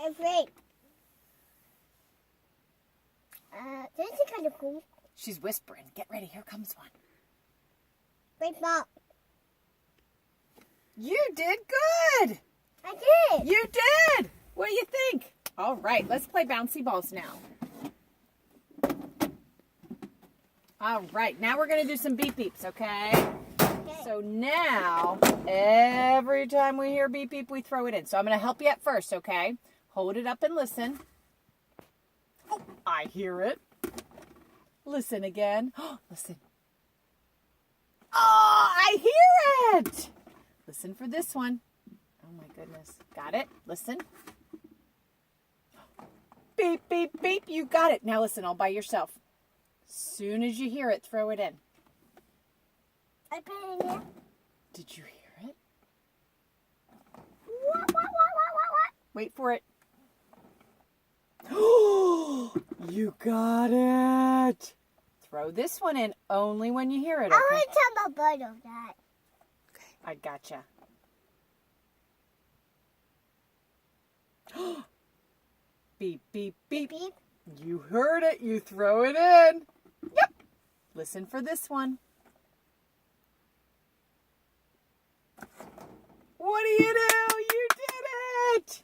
It's great. This is kind of cool. She's whispering. Get ready. Here comes one. Great ball. You did good. I did. You did. What do you think? All right. Let's play bouncy balls now. All right. Now we're going to do some beep beeps, okay? So now, every time we hear beep beep, we throw it in. So I'm going to help you at first, okay? Hold it up and listen. Oh, I hear it. Listen again. Listen. Oh, I hear it. Listen for this one. Oh, my goodness. Got it? Listen. Beep, beep, beep. You got it. Now listen, all by yourself. Soon as you hear it, throw it in. I put it in here. Did you hear it? What? Wait for it. You got it. Throw this one in only when you hear it, okay? I want to tell my bird of that. Okay, I gotcha. Beep, beep, beep. Beep. You heard it. You throw it in. Yep. Listen for this one. What do you do? You did it.